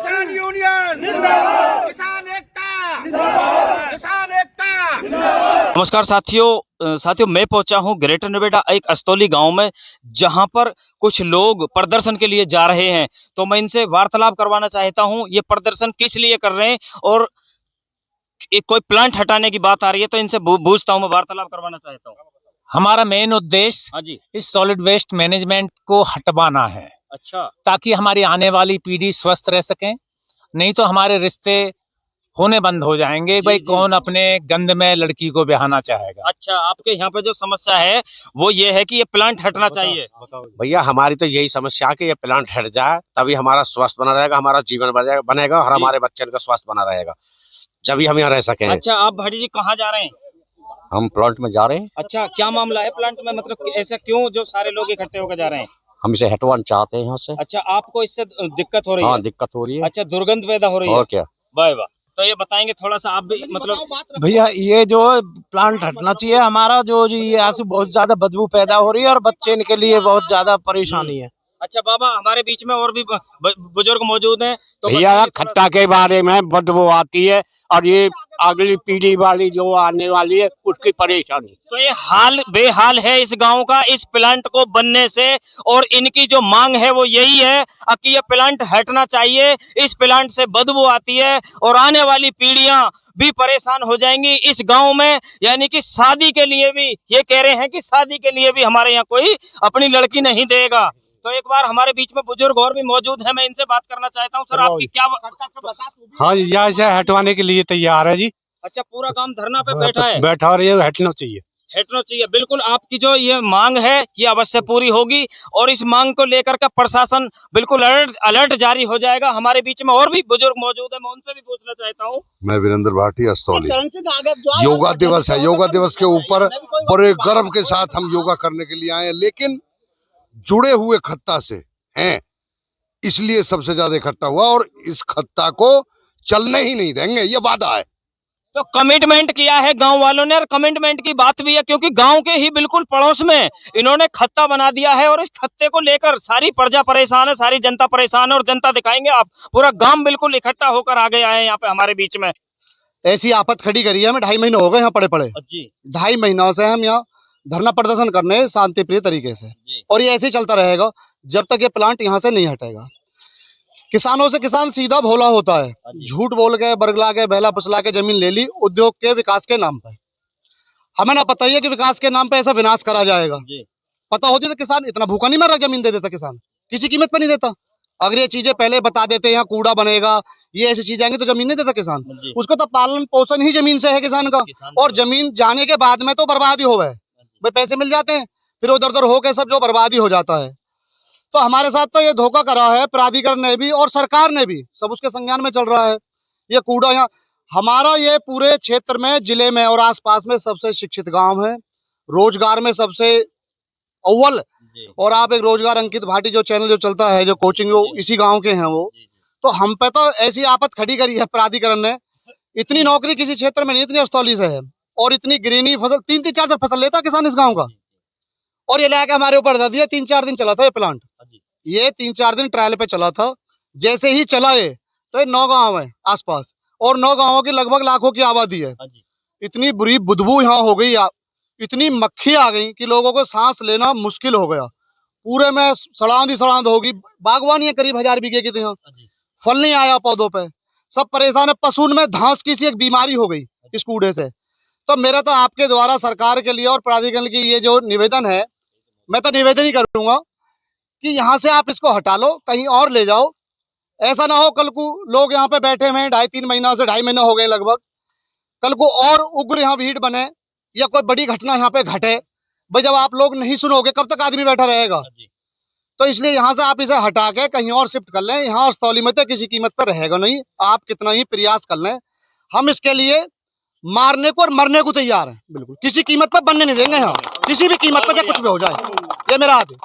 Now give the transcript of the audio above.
किसान यूनियन जिंदाबाद, किसान एकता जिंदाबाद, किसान एकता। नमस्कार साथियों, मैं पहुंचा हूं ग्रेटर नोएडा एक अस्तौली गांव में, जहां पर कुछ लोग प्रदर्शन के लिए जा रहे हैं। तो मैं इनसे वार्तालाप करवाना चाहता हूं, ये प्रदर्शन किस लिए कर रहे हैं और एक कोई प्लांट हटाने की बात आ रही है, तो इनसे पूछता हूं, मैं वार्तालाप करवाना चाहता हूं। हमारा मेन उद्देश्य हाँ जी। इस सॉलिड वेस्ट मैनेजमेंट को हटवाना है, अच्छा, ताकि हमारी आने वाली पीढ़ी स्वस्थ रह सके। नहीं तो हमारे रिश्ते होने बंद हो जाएंगे। भाई कौन अपने गंद में लड़की को ब्याहना चाहेगा। अच्छा, आपके यहाँ पे जो समस्या है वो ये है कि ये प्लांट हटना चाहिए। भैया हमारी तो यही समस्या है कि ये प्लांट हट जाए, तभी हमारा स्वास्थ्य बना रहेगा, हमारा जीवन बनेगा और हमारे बच्चों का स्वास्थ्य बना रहेगा, जब भी हम यहाँ रह सके। अच्छा, आप भाटी जी कहाँ जा रहे हैं? हम प्लांट में जा रहे हैं। अच्छा, क्या मामला है प्लांट में, मतलब ऐसा क्यों जो सारे लोग इकट्ठे होकर जा रहे हैं? हम इसे हटवाना चाहते हैं यहाँ से। अच्छा, आपको इससे दिक्कत हो रही है? हाँ, दिक्कत हो रही है। अच्छा, दुर्गंध पैदा हो रही है। और क्या। वाह वाह, तो ये बताएंगे थोड़ा सा आप भी, मतलब भैया ये जो प्लांट हटना चाहिए हमारा, जो ये यहाँ से बहुत ज्यादा बदबू पैदा हो रही है और बच्चे के लिए बहुत ज्यादा परेशानी है। अच्छा बाबा, हमारे बीच में और भी बुजुर्ग मौजूद हैं, तो भैया बताइए थोड़ा खट्टा के बारे में बदबू आती है और ये अगली पीढ़ी वाली जो आने वाली है उसकी परेशानी। तो ये हाल बेहाल है इस गांव का इस प्लांट को बनने से, और इनकी जो मांग है वो यही है कि ये प्लांट हटना चाहिए। इस प्लांट से बदबू आती है और आने वाली पीढ़ियां भी परेशान हो जाएंगी इस गांव में। यानी कि शादी के लिए भी ये कह रहे हैं कि शादी के लिए भी हमारे यहाँ कोई अपनी लड़की नहीं देगा। तो एक बार हमारे बीच में बुजुर्ग और भी मौजूद है, मैं इनसे बात करना चाहता हूँ। सर, आपकी क्या? हाँ, यहाँ से हटवाने के लिए तैयार है जी। अच्छा, पूरा काम धरना पे बैठा है? बैठा और ये हटना चाहिए। हटना चाहिए, बिल्कुल। आपकी जो ये मांग है ये अवश्य पूरी होगी, और इस मांग को लेकर के प्रशासन बिल्कुल अलर्ट जारी हो जाएगा। हमारे बीच में और भी बुजुर्ग मौजूद है, मैं उनसे भी पूछना चाहता हूँ। मैं वीरेंद्र भाटी, अस्तौली। योगा दिवस है, योगा दिवस के ऊपर बड़े गर्व के साथ हम योगा करने के लिए आए हैं, लेकिन जुड़े हुए खत्ता से हैं, इसलिए सबसे ज्यादा इकट्ठा हुआ और इस खत्ता को चलने ही नहीं देंगे, ये वादा है। तो कमिटमेंट किया है गांव वालों ने, और कमिटमेंट की बात भी है क्योंकि गांव के ही बिल्कुल पड़ोस में इन्होंने खत्ता बना दिया है, और इस खत्ते को लेकर सारी प्रजा परेशान है, सारी जनता परेशान है। और जनता दिखाएंगे आप, पूरा गांव बिल्कुल इकट्ठा होकर आ गया है यहाँ पे हमारे बीच में। ऐसी आफत खड़ी करी है, हमें 2.5 महीने हो गए यहाँ पड़े जी। 2.5 महीनों से हम यहाँ धरना प्रदर्शन करने शांति प्रिय तरीके से, और ये ऐसे ही चलता रहेगा जब तक ये प्लांट यहाँ से नहीं हटेगा। किसानों से किसान सीधा भोला होता है, झूठ बोल के, बरगला के, बहला फुसला के जमीन ले ली उद्योग के विकास के नाम पर। हमें ना पता ही है कि विकास के नाम पे ऐसा विनाश करा जाएगा। पता होती तो किसान इतना भूखा नहीं मरा, जमीन दे देता किसान, किसी कीमत पर नहीं देता। अगर ये चीजें पहले बता देते यहाँ कूड़ा बनेगा, ये ऐसी चीजें आएंगी, तो जमीन नहीं देता किसान। उसको तो पालन पोषण ही जमीन से है किसान का, और जमीन जाने के बाद में तो बर्बादी हो गए भाई, पैसे मिल जाते हैं फिर उधर उधर होके सब जो बर्बादी हो जाता है। तो हमारे साथ तो ये धोखा करा है प्राधिकरण ने भी और सरकार ने भी, सब उसके संज्ञान में चल रहा है। ये कूड़ा यहाँ हमारा ये पूरे क्षेत्र में, जिले में और आसपास में सबसे शिक्षित गांव है, रोजगार में सबसे अव्वल। और आप एक रोजगार अंकित भाटी जो चैनल जो चलता है, जो कोचिंग, वो इसी गांव के हैं वो। तो हम पे तो ऐसी आफत खड़ी करी है प्राधिकरण ने, इतनी नौकरी किसी क्षेत्र में नहीं, इतनी अस्तौली से है। और इतनी ग्रीनी फसल 3-4 फसल लेता किसान इस गाँव का, और ये लाके हमारे ऊपर दे दिया। 3-4 दिन चला था ये प्लांट, ये 3-4 दिन ट्रायल पे चला था। जैसे ही चला ये, तो ये 9 गांव है आसपास, और 9 गांवों की लगभग लाखों की आबादी है। इतनी बुरी बदबू यहाँ हो गई, इतनी मक्खी आ गई कि लोगों को सांस लेना मुश्किल हो गया। पूरे में सड़ांद ही सड़ांद होगी। बागवानी है करीब 1000 बीघे की, तो यहाँ फल नहीं आया पौधों पे, सब परेशान है। पशु में धांस की सी एक बीमारी हो गई इस कूड़े से। तो मेरा तो आपके द्वारा सरकार के लिए और प्राधिकरण की ये जो निवेदन है, मैं तो निवेदन ही करूंगा कि यहाँ से आप इसको हटा लो, कहीं और ले जाओ। ऐसा ना हो कल को लोग यहाँ पे बैठे हुए हैं 2.5-3 महीना से, 2.5 महीना हो गए लगभग, कल को और उग्र यहाँ भीड़ बने या कोई बड़ी घटना यहाँ पे घटे। भाई जब आप लोग नहीं सुनोगे कब तक आदमी बैठा रहेगा? तो इसलिए यहाँ से आप इसे हटा के कहीं और शिफ्ट कर लें। यहाँ अस्तौली में तो किसी कीमत पर रहेगा नहीं, आप कितना ही प्रयास कर लें, हम इसके लिए मारने को और मरने को तैयार हैं। बिल्कुल किसी कीमत पर बनने नहीं देंगे यहाँ, किसी भी कीमत पर, चाहे कुछ भी हो जाए। ये मेरा आदेश।